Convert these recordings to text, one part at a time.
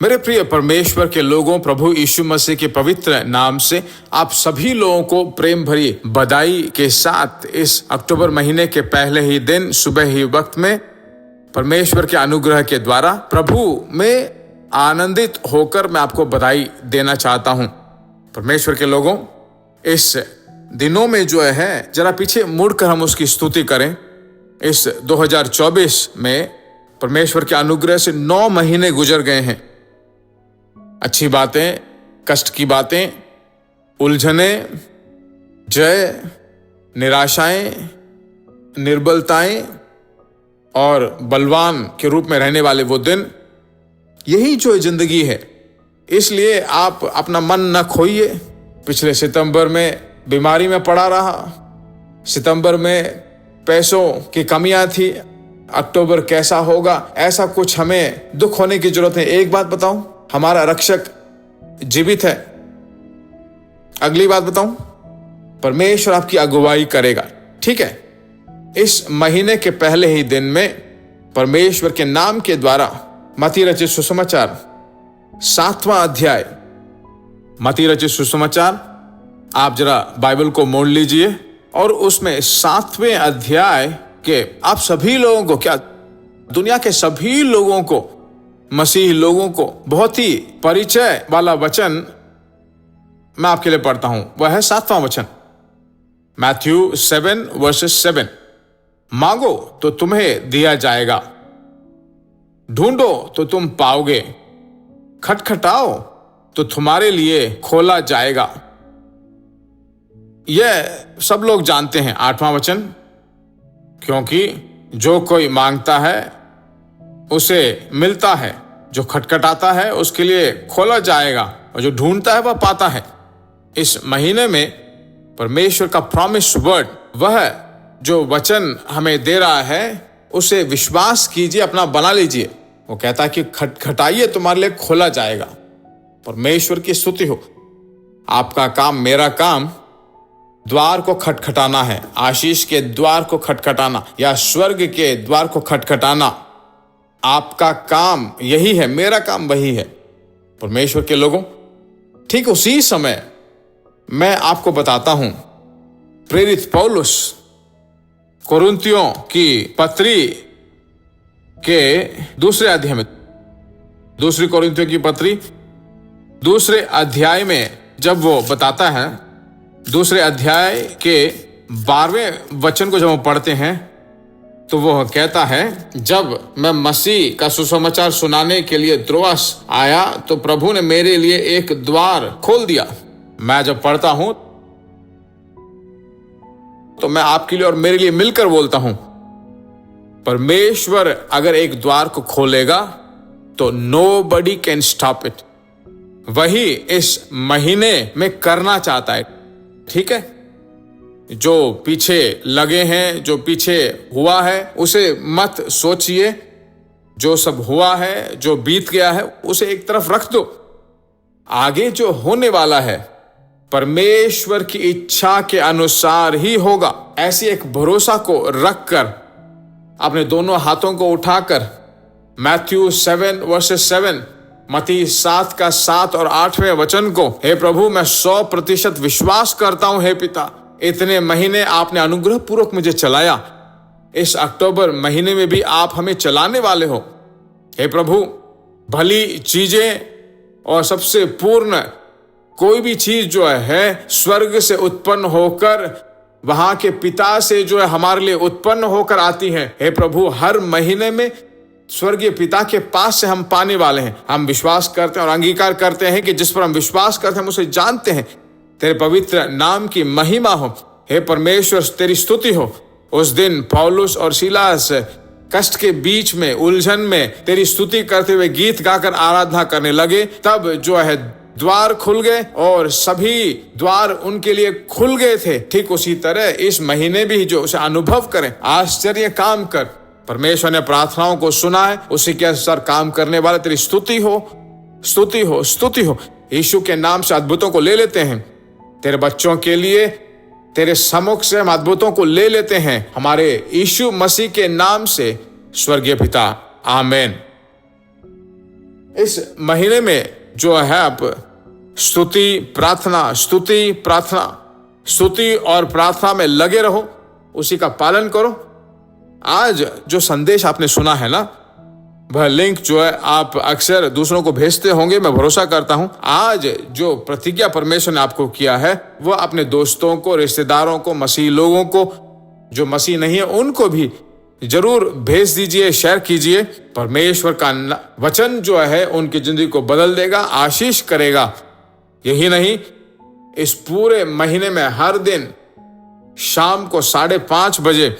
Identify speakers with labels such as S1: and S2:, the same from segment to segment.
S1: मेरे प्रिय परमेश्वर के लोगों, प्रभु यीशु मसीह के पवित्र नाम से आप सभी लोगों को प्रेम भरी बधाई के साथ इस अक्टूबर महीने के पहले ही दिन सुबह ही वक्त में परमेश्वर के अनुग्रह के द्वारा प्रभु में आनंदित होकर मैं आपको बधाई देना चाहता हूं। परमेश्वर के लोगों, इस दिनों में जो है जरा पीछे मुड़कर हम उसकी स्तुति करें। इस 2024 में परमेश्वर के अनुग्रह से 9 महीने गुजर गए हैं। अच्छी बातें, कष्ट की बातें, उलझने, जय, निराशाएं, निर्बलताएं और बलवान के रूप में रहने वाले वो दिन, यही जो जिंदगी है। इसलिए आप अपना मन न खोइए। पिछले सितंबर में बीमारी में पड़ा रहा, सितंबर में पैसों की कमियां थी, अक्टूबर कैसा होगा, ऐसा कुछ हमें दुख होने की जरूरत है। एक बात बताऊं, हमारा रक्षक जीवित है। अगली बात बताऊं, परमेश्वर आपकी अगुवाई करेगा। ठीक है, इस महीने के पहले ही दिन में परमेश्वर के नाम के द्वारा मत्ती रचित सुसमाचार 7वां अध्याय, मत्ती रचित सुसमाचार, आप जरा बाइबल को मोड़ लीजिए और उसमें 7वें अध्याय के आप सभी लोगों को, क्या दुनिया के सभी लोगों को, मसीह लोगों को बहुत ही परिचय वाला वचन मैं आपके लिए पढ़ता हूं। वह है 7वां वचन, मैथ्यू 7:7। मांगो तो तुम्हें दिया जाएगा, ढूंढो तो तुम पाओगे, खटखटाओ तो तुम्हारे लिए खोला जाएगा। यह सब लोग जानते हैं 8वां वचन, क्योंकि जो कोई मांगता है उसे मिलता है, जो खटखटाता है उसके लिए खोला जाएगा, और जो ढूंढता है वह पाता है। इस महीने में परमेश्वर का प्रॉमिस वर्ड, वह जो वचन हमें दे रहा है, उसे विश्वास कीजिए, अपना बना लीजिए। वो कहता है कि खटखटाइए, तुम्हारे लिए खोला जाएगा। परमेश्वर की स्तुति हो। आपका काम, मेरा काम द्वार को खटखटाना है, आशीष के द्वार को खटखटाना या स्वर्ग के द्वार को खटखटाना। आपका काम यही है, मेरा काम वही है। परमेश्वर के लोगों, ठीक उसी समय मैं आपको बताता हूं, प्रेरित पौलुस कुरिन्थियों की पत्री के दूसरे अध्याय में, दूसरी कुरिन्थियों की पत्री दूसरे अध्याय में जब वो बताता है, दूसरे अध्याय के 12वें वचन को जब हम पढ़ते हैं तो वह कहता है, जब मैं मसीह का सुसमाचार सुनाने के लिए त्रोआस आया तो प्रभु ने मेरे लिए एक द्वार खोल दिया। मैं जब पढ़ता हूं तो मैं आपके लिए और मेरे लिए मिलकर बोलता हूं, परमेश्वर अगर एक द्वार को खोलेगा तो nobody can stop it। वही इस महीने में करना चाहता है। ठीक है, जो पीछे लगे हैं, जो पीछे हुआ है, उसे मत सोचिए। जो सब हुआ है, जो बीत गया है, उसे एक तरफ रख दो। आगे जो होने वाला है परमेश्वर की इच्छा के अनुसार ही होगा। ऐसी एक भरोसा को रखकर, अपने दोनों हाथों को उठाकर मैथ्यू 7:7, मत्ती 7 का 7 और 8वें वचन को, हे प्रभु मैं 100% विश्वास करता हूं, हे पिता, इतने महीने आपने अनुग्रह पूर्वक मुझे चलाया, इस अक्टूबर महीने में भी आप हमें चलाने वाले हो। हे प्रभु, भली चीजें और सबसे पूर्ण कोई भी चीज जो है स्वर्ग से उत्पन्न होकर, वहां के पिता से जो है हमारे लिए उत्पन्न होकर आती है। हे प्रभु, हर महीने में स्वर्गीय पिता के पास से हम पाने वाले हैं। हम विश्वास करते हैं और अंगीकार करते हैं कि जिस पर हम विश्वास करते हैं हम उसे जानते हैं। तेरे पवित्र नाम की महिमा हो। हे परमेश्वर, तेरी स्तुति हो। उस दिन पौलुस और सीलास कष्ट के बीच में, उलझन में तेरी स्तुति करते हुए गीत गाकर आराधना करने लगे। तब जो है द्वार खुल गए और सभी द्वार उनके लिए खुल गए थे। ठीक उसी तरह इस महीने भी जो उसे अनुभव करें, आश्चर्य काम कर। परमेश्वर ने प्रार्थनाओं को सुना है, उसी के अनुसार काम करने वाले तेरी स्तुति हो, स्तुति हो, स्तुति हो। यीशु के नाम से अद्भुतों को ले लेते हैं तेरे बच्चों के लिए। तेरे सम्मुख से हम अद्भुतों को ले लेते हैं हमारे यीशु मसीह के नाम से, स्वर्गीय पिता, आमीन। इस महीने में जो है आप स्तुति और प्रार्थना में लगे रहो, उसी का पालन करो। आज जो संदेश आपने सुना है ना, वह लिंक जो है आप अक्सर दूसरों को भेजते होंगे, मैं भरोसा करता हूं। आज जो प्रतिज्ञा परमेश्वर ने आपको किया है, वह अपने दोस्तों को, रिश्तेदारों को, मसीह लोगों को, जो मसीह नहीं है उनको भी जरूर भेज दीजिए, शेयर कीजिए। परमेश्वर का वचन जो है उनकी जिंदगी को बदल देगा, आशीष करेगा। यही नहीं, इस पूरे महीने में हर दिन शाम को 5:30 बजे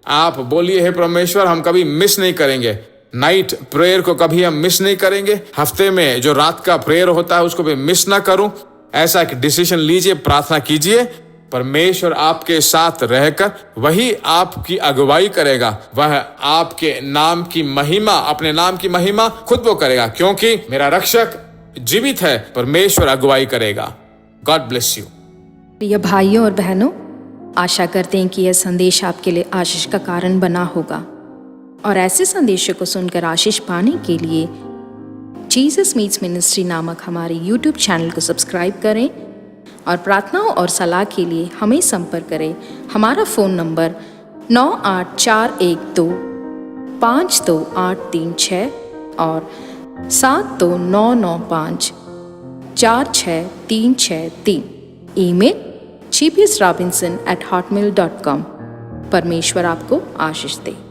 S1: आप बोलिए, हे परमेश्वर, हम कभी मिस नहीं करेंगे। नाइट प्रेयर को कभी हम मिस नहीं करेंगे। हफ्ते में जो रात का प्रेयर होता है उसको भी मिस ना करूं। ऐसा एक डिसीजन लीजिए, प्रार्थना कीजिए। परमेश्वर आपके साथ रहकर वही आपकी अगुवाई करेगा। वह आपके नाम की महिमा, अपने नाम की महिमा खुद वो करेगा, क्योंकि मेरा रक्षक जीवित है। परमेश्वर अगुवाई करेगा। God bless you.
S2: प्रिय भाइयों और बहनों, आशा करते हैं कि यह संदेश आपके लिए आशीष का कारण बना होगा, और ऐसे संदेशों को सुनकर आशीष पाने के लिए जीसस मीट्स मिनिस्ट्री नामक हमारे YouTube चैनल को सब्सक्राइब करें, और प्रार्थनाओं और सलाह के लिए हमें संपर्क करें। हमारा फ़ोन नंबर 9841252836 और 7299546363। Email gbsrobinson@hotmail.com। परमेश्वर आपको आशीष दे।